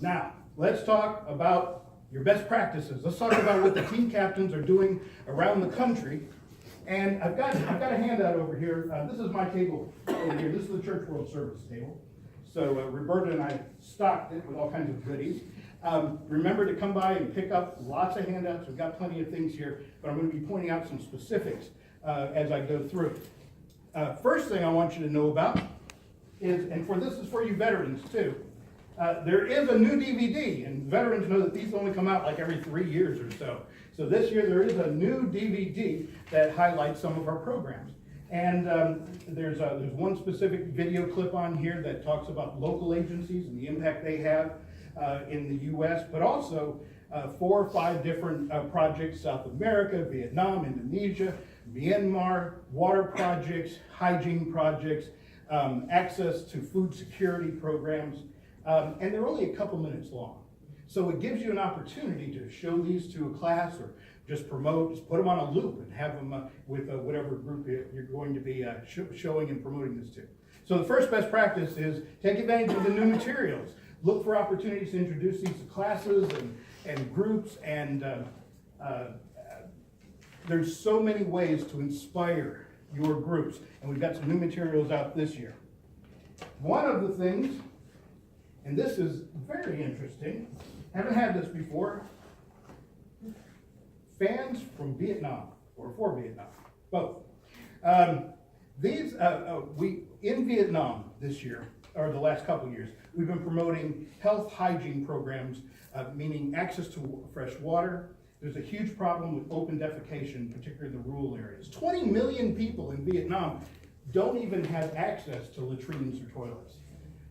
Now, let's talk about your best practices. Let's talk about what the team captains are doing around the country. And I've got a handout over here. This is my table over here. This is the Church World Service table. So Roberta and I stocked it with all kinds of goodies. Remember to come by and pick up lots of handouts. We've got plenty of things here, but I'm going to be pointing out some specifics as I go through. First thing I want you to know about is, and this is for you veterans too, there is a new DVD, and veterans know that these only come out like every 3 years or so. So this year there is a new DVD that highlights some of our programs. And there's one specific video clip on here that talks about local agencies and the impact they have in the U.S., but also 4 or 5 different projects: South America, Vietnam, Indonesia, Myanmar, water projects, hygiene projects, access to food security programs, and they're only a couple minutes long. So it gives you an opportunity to show these to a class, or just put them on a loop and have them with whatever group you're going to be showing and promoting this to. So the first best practice is take advantage of the new materials. Look for opportunities to introduce these to classes and groups, and there's so many ways to inspire your groups, and we've got some new materials out this year. One of the things, and this is very interesting, haven't had this before, fans from Vietnam, or for Vietnam, both. In Vietnam this year, or the last couple of years, we've been promoting health hygiene programs, meaning access to fresh water. There's a huge problem with open defecation, particularly in the rural areas. 20 million people in Vietnam don't even have access to latrines or toilets.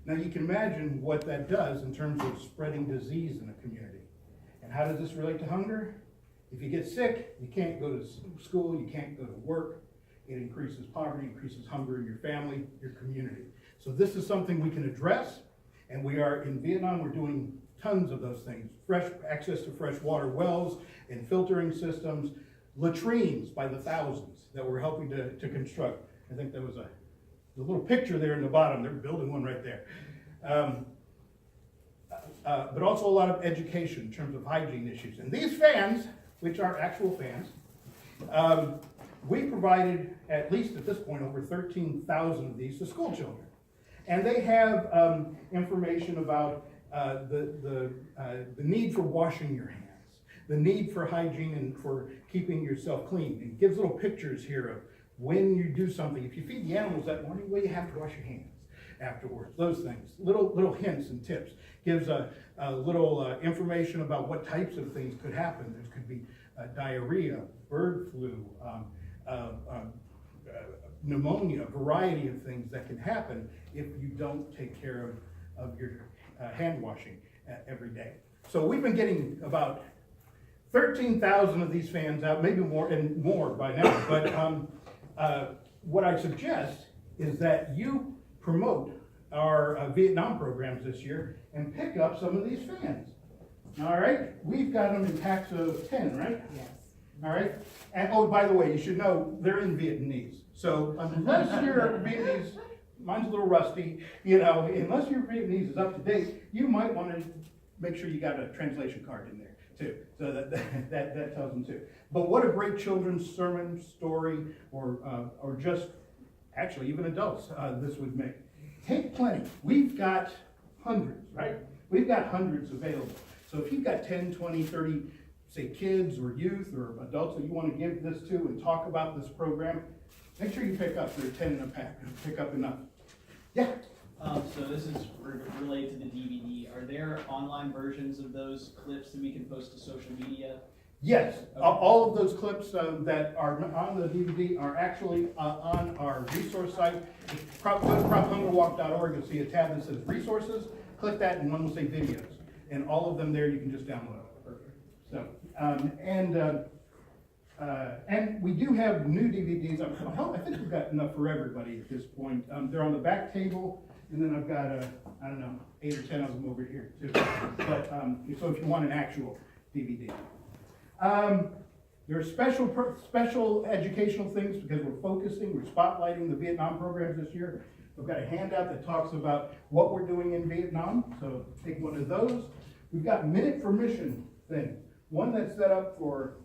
Now you can imagine what that does in terms of spreading disease in a community. And how does this relate to hunger? If you get sick, you can't go to school, you can't go to work. It increases poverty, increases hunger in your family, your community. So this is something we can address, and we are in Vietnam, we're doing tons of those things. Fresh access to fresh water wells and filtering systems, latrines by the thousands that we're helping to construct. I think there was the little picture there in the bottom. They're building one right there. But also a lot of education in terms of hygiene issues. And these fans, which are actual fans, we provided, at least at this point, over 13,000 of these to school children. And they have information about the need for washing your hands, the need for hygiene and for keeping yourself clean. It gives little pictures here of when you do something. If you feed the animals that morning, well, you have to wash your hands afterwards. Those things, little hints and tips. Gives a little information about what types of things could happen. There could be diarrhea, bird flu, pneumonia, a variety of things that can happen if you don't take care of your hand washing every day. So we've been getting about 13,000 of these fans out, maybe more and more by now. But what I suggest is that you promote our Vietnam programs this year and pick up some of these fans. All right, we've got them in packs of 10, right? Yes. All right, and oh, by the way, you should know they're in Vietnamese. So unless your Vietnamese, mine's a little rusty, unless your Vietnamese is up to date, you might want to make sure you got a translation card in there too. So that tells them too. But what a great children's sermon, story, or just actually even adults this would make. Take plenty. We've got hundreds, right? We've got hundreds available. So if you've got 10, 20, 30, say kids or youth or adults that you want to give this to and talk about this program, make sure you pick up. There are 10 in a pack. Pick up enough. Yeah? So this is related to the DVD. Are there online versions of those clips that we can post to social media? Yes. Okay. All of those clips that are on the DVD are actually on our resource site. Go to prophungerwalk.org. You'll see a tab that says resources. Click that and one will say videos. And all of them there you can just download. Perfect. So, and we do have new DVDs. I think we've got enough for everybody at this point. They're on the back table, and then I've got, 8 or 10 of them over here too. But, so if you want an actual DVD. There are special educational things because we're spotlighting the Vietnam programs this year. We've got a handout that talks about what we're doing in Vietnam, so take one of those. We've got Minute for Mission thing, one that's set up for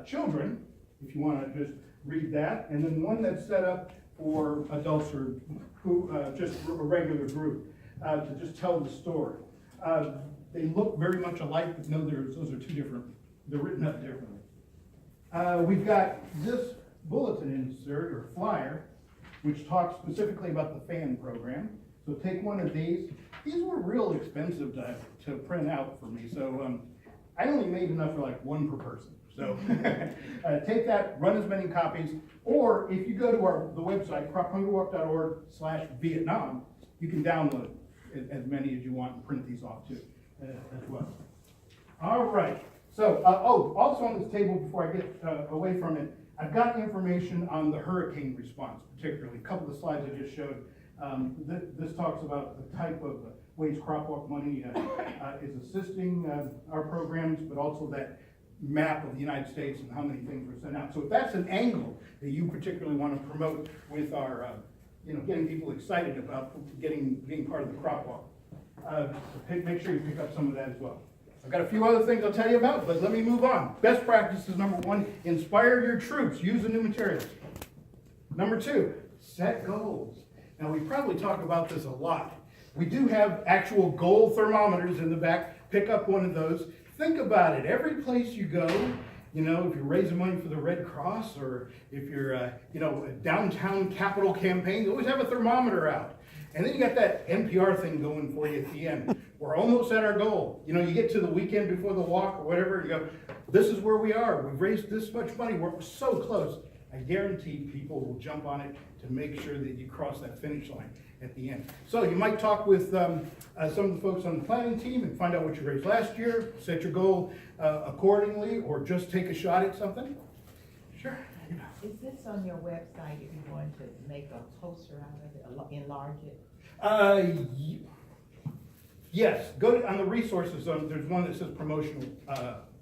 children, if you want to just read that, and then one that's set up for adults or who just a regular group to just tell the story. They look very much alike, but no, those are two different. They're written up differently. We've got this bulletin insert or flyer, which talks specifically about the FAN program. So take one of these. These were real expensive to print out for me, so I only made enough for like one per person. So take that, run as many copies, or if you go to the website, crophungerwalk.org/Vietnam, you can download as many as you want and print these off too, as well. All right, so, also on this table, before I get away from it, I've got information on the hurricane response, particularly. A couple of slides I just showed. This talks about the type of ways Crop Walk money is assisting our programs, but also that map of the United States and how many things were sent out. So if that's an angle that you particularly want to promote with our, getting people excited about being part of the Crop Walk, make sure you pick up some of that as well. I've got a few other things I'll tell you about, but let me move on. Best practices, number one, inspire your troops, use the new materials. Number two, set goals. Now, we probably talk about this a lot. We do have actual goal thermometers in the back. Pick up one of those. Think about it. Every place you go, if you're raising money for the Red Cross, or if you're, a downtown capital campaign, you always have a thermometer out. And then you got that NPR thing going for you at the end. We're almost at our goal. You get to the weekend before the walk or whatever, you go, this is where we are. We've raised this much money. We're so close. I guarantee people will jump on it to make sure that you cross that finish line at the end. So you might talk with some of the folks on the planning team and find out what you raised last year, set your goal accordingly, or just take a shot at something. Sure. Is this on your website if you want to make a poster out of it, enlarge it? Yes, go on the resources zone, there's one that says promotional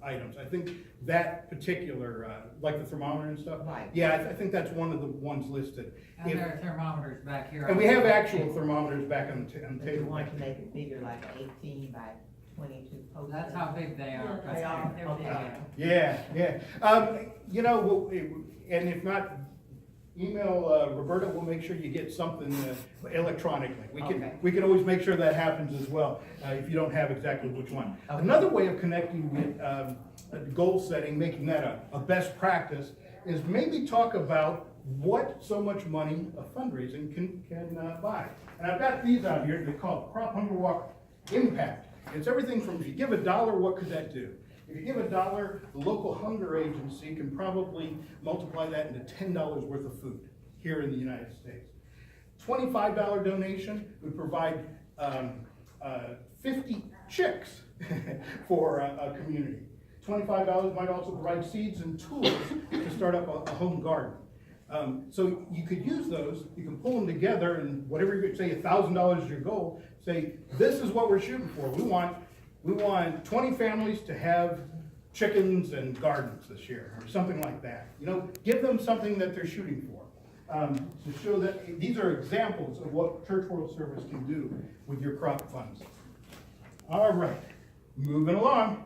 items. I think that particular, like the thermometer and stuff. Right. Yeah, I think that's one of the ones listed. And there are thermometers back here. And we have actual thermometers back on the If you table. want to make it bigger, like 18 by 22 poster. That's how big they are. Yeah, they are. They're big. Yeah. And if not, email Roberta, we'll make sure you get something electronically. We can always make sure that happens as well, if you don't have exactly which one. Okay. Another way of connecting with goal setting, making that a best practice, is maybe talk about what so much money of fundraising can buy. And I've got these out here, they're called Crop Hunger Walk Impact. It's everything from, if you give $1, what could that do? If you give $1, the local hunger agency can probably multiply that into $10 worth of food here in the United States. $25 donation would provide 50 chicks for a community. $25 might also provide seeds and tools to start up a home garden. So you could use those, you can pull them together, and whatever you say, $1,000 is your goal, say, this is what we're shooting for. We want 20 families to have chickens and gardens this year, or something like that. Give them something that they're shooting for. To show that these are examples of what Church World Service can do with your crop funds. All right, moving along.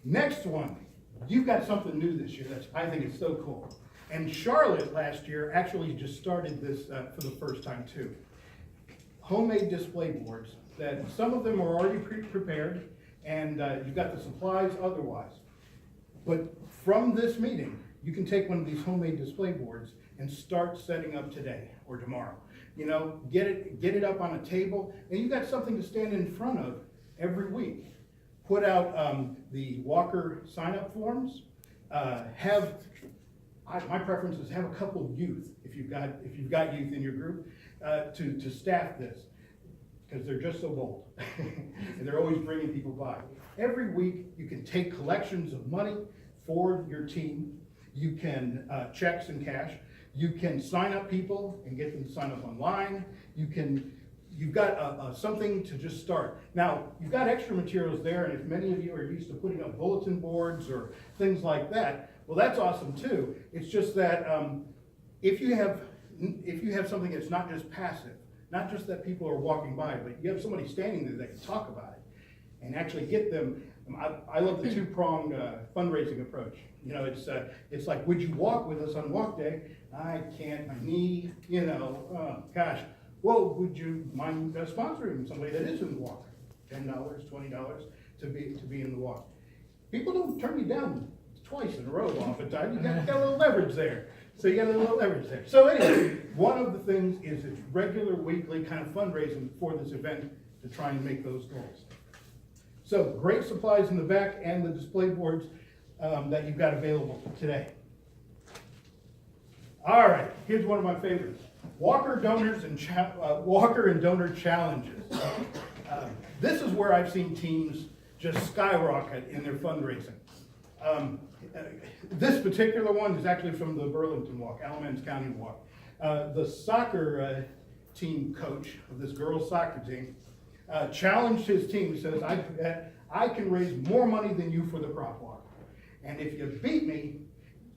Next one, you've got something new this year I think is so cool. And Charlotte last year actually just started this for the first time too. Homemade display boards that some of them are already pre-prepared, and you've got the supplies otherwise. But from this meeting, you can take one of these homemade display boards and start setting up today or tomorrow. Get it up on a table, and you've got something to stand in front of every week. Put out the Walker sign-up forms. My preference is have a couple of youth, if you've got youth in your group, to staff this, because they're just so bold. And they're always bringing people by. Every week, you can take collections of money for your team. You can checks and cash. You can sign up people and get them to sign up online. You've got something to just start. Now, you've got extra materials there, and if many of you are used to putting up bulletin boards or things like that, well, that's awesome too. It's just that if you have something that's not just passive, Not just that people are walking by, but you have somebody standing there that can talk about it and actually get them. I love the two-pronged fundraising approach. You know, it's like, would you walk with us on walk day? I can't, my knee, gosh. Well, would you mind sponsoring somebody that is in the walk? $10, $20 to be in the walk. People don't turn you down twice in a row oftentimes. You got a little leverage there. So you got a little leverage there. So anyway, one of the things is it's regular weekly kind of fundraising for this event to try and make those goals. So great supplies in the back and the display boards that you've got available today. All right, here's one of my favorites. Walker donors and Walker and donor challenges. This is where I've seen teams just skyrocket in their fundraising. This particular one is actually from the Burlington Walk, Alamance County Walk. The soccer team coach of this girls' soccer team challenged his team. He says, I can raise more money than you for the crop walk. And if you beat me,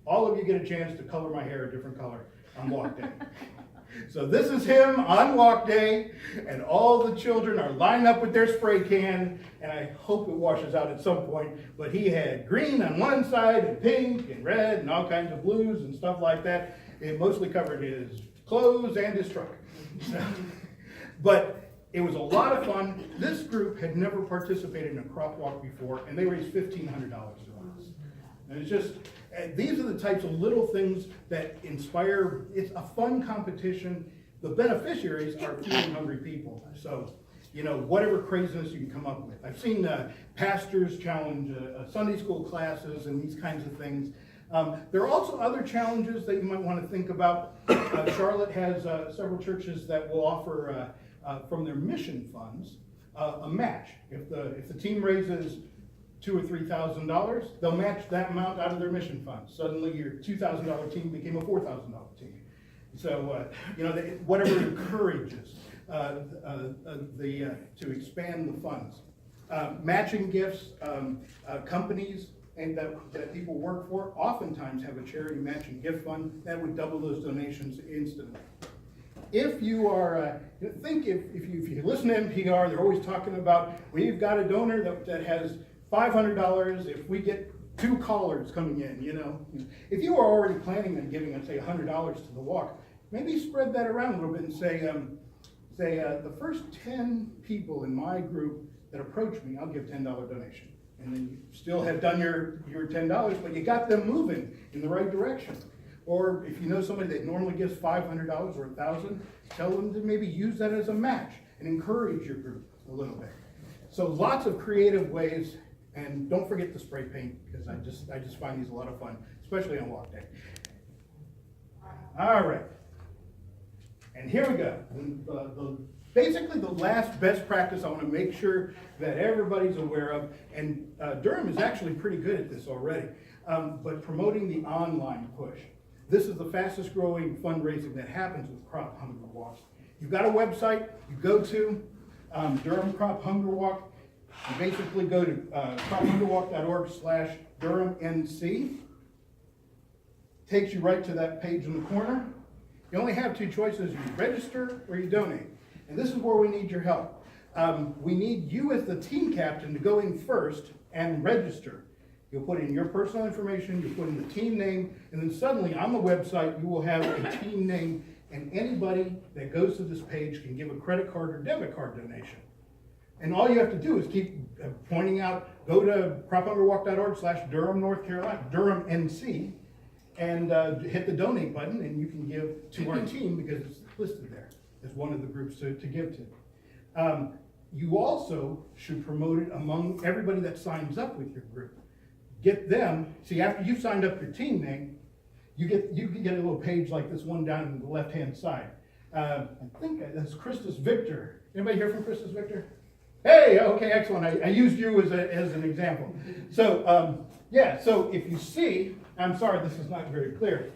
all of you get a chance to color my hair a different color on walk day. So this is him on walk day, and all the children are lined up with their spray can, and I hope it washes out at some point, but he had green on one side and pink and red and all kinds of blues and stuff like that. It mostly covered his clothes and his truck. But it was a lot of fun. This group had never participated in a crop walk before, and they raised $1,500 to us. And it's just, these are the types of little things that inspire. It's a fun competition. The beneficiaries are feeding hungry people. So, whatever craziness you can come up with. I've seen pastors challenge Sunday school classes and these kinds of things. There are also other challenges that you might want to think about. Charlotte has several churches that will offer from their mission funds a match. If the team raises $2,000 or $3,000, they'll match that amount out of their mission funds. Suddenly your $2,000 team became a $4,000 team. So, whatever encourages to expand the funds. Matching gifts, companies and that people work for oftentimes have a charity matching gift fund that would double those donations instantly. If you are, if you listen to NPR, they're always talking about, we've got a donor that has $500 if we get 2 callers coming in, If you are already planning on giving, say, $100 to the walk, maybe spread that around a little bit and say, the first 10 people in my group that approach me, I'll give $10 donation. And then you still have done your $10, but you got them moving in the right direction. Or if you know somebody that normally gives $500 or $1,000, tell them to maybe use that as a match and encourage your group a little bit. So lots of creative ways. And don't forget the spray paint, because I just find these a lot of fun, especially on walk day. All right. And here we go. Basically the last best practice I want to make sure that everybody's aware of, and Durham is actually pretty good at this already, but promoting the online push. This is the fastest growing fundraising that happens with Crop Hunger Walks. You've got a website, you go to Durham Crop Hunger Walk. You basically go to crophungerwalk.org/DurhamNC. Takes you right to that page in the corner. You only have 2 choices. You register or you donate. And this is where we need your help. We need you as the team captain to go in first and register. You'll put in your personal information, you put in the team name, and then suddenly on the website you will have a team name, and anybody that goes to this page can give a credit card or debit card donation. And all you have to do is keep pointing out, go to crophungerwalk.org/Durham, North Carolina, Durham NC, and hit the donate button, and you can give to our team because it's listed there as one of the groups to give to. You also should promote it among everybody that signs up with your group. Get them, see, after you've signed up your team name, you get a little page like this one down on the left-hand side. I think that's Christus Victor. Anybody hear from Christus Victor? Hey, okay, excellent. I used you as an example. So, so if you see, I'm sorry, this is not very clear,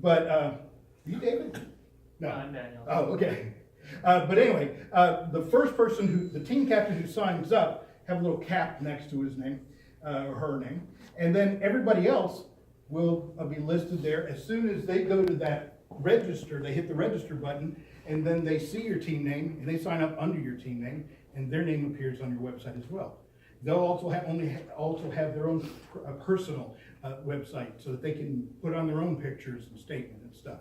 but, are you David? No. I'm Daniel. Oh, okay. But anyway, the first person the team captain who signs up, have a little cap next to his name, or her name, and then everybody else will be listed there as soon as they go to that register, they hit the register button, and then they see your team name, and they sign up under your team name, and their name appears on your website as well. They'll also have their own personal website, so that they can put on their own pictures and statement and stuff.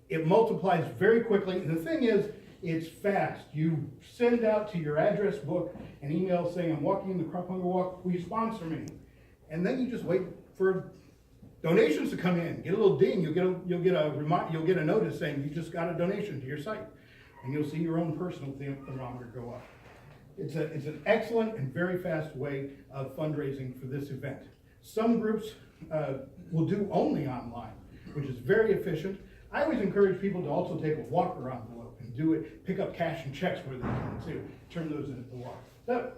It multiplies very quickly, and the thing is, it's fast. You send out to your address book an email saying, I'm walking in the Crop Hunger Walk, will you sponsor me? And then you just wait for donations to come in. Get a little ding, you'll get a notice saying you just got a donation to your site. And you'll see your own personal thermometer go up. It's an excellent and very fast way of fundraising for this event. Some groups will do only online, which is very efficient. I always encourage people to also take a walker envelope and do it, pick up cash and checks where they can too. Turn those in at the walk. So,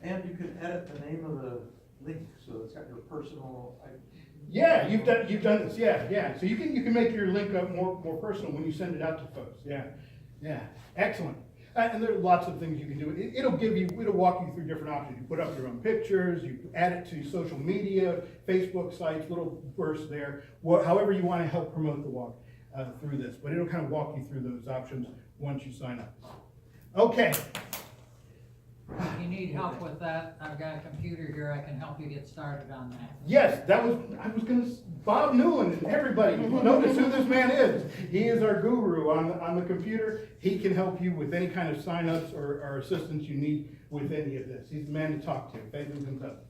And you can edit the name of the link, so it's got your personal. yeah, you've done this, yeah. So you can make your link up more personal when you send it out to folks. Yeah, excellent. And there are lots of things you can do. It'll walk you through different options. You put up your own pictures, you add it to social media, Facebook sites, little bursts there, however you want to help promote the walk through this. But it'll kind of walk you through those options once you sign up. Okay. If you need help with that, I've got a computer here, I can help you get started on that. Yes, Bob Newland, and everybody, notice who this man is. He is our guru on the computer. He can help you with any kind of signups or assistance you need with any of this. He's the man to talk to if anything comes up.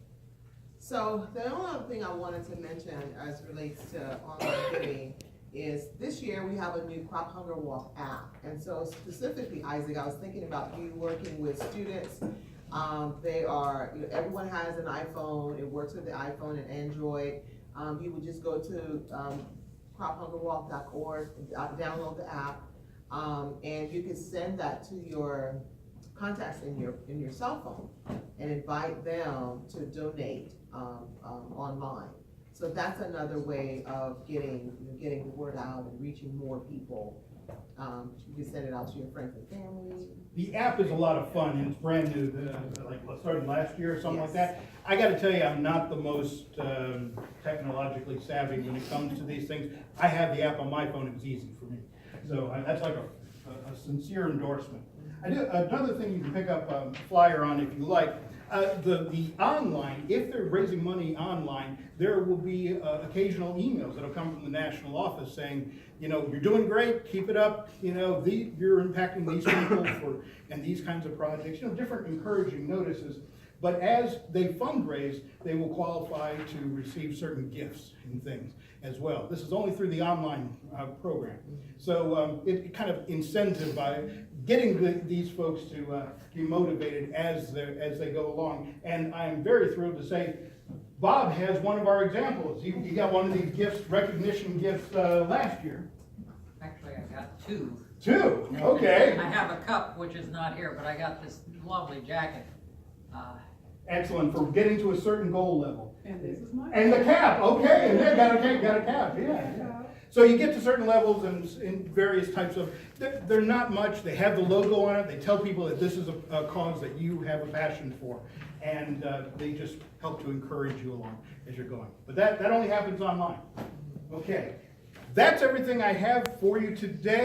So the only other thing I wanted to mention as it relates to online giving is this year we have a new Crop Hunger Walk app. And so specifically, Isaac, I was thinking about you working with students. Everyone has an iPhone. It works with the iPhone and Android. You would just go to crophungerwalk.org, download the app, and you can send that to your contacts in your cell phone and invite them to donate online. So that's another way of getting the word out and reaching more people. You can send it out to your friends and family. The app is a lot of fun, and it's brand new, started last year or something like that. I gotta tell you, I'm not the most technologically savvy when it comes to these things. I have the app on my phone, it's easy for me. So that's like a sincere endorsement. Another thing you can pick up a flyer on if you like, the online, if they're raising money online, there will be occasional emails that'll come from the national office saying, you're doing great, keep it up, you're impacting these people and these kinds of projects, different encouraging notices. But as they fundraise, they will qualify to receive certain gifts and things as well. This is only through the online program. So it kind of incentive by getting these folks to be motivated as they go along. And I'm very thrilled to say Bob has one of our examples. He got one of these gifts, recognition gifts last year. Actually, I got two. Two, okay. I have a cup, which is not here, but I got this lovely jacket. Excellent, for getting to a certain goal level. And this is mine. And the cap, okay, and they got a cap, yeah. So you get to certain levels and in various types of, they're not much, they have the logo on it, they tell people that this is a cause that you have a passion for, and they just help to encourage you along as you're going. But that only happens online. Okay, that's everything I have for you today.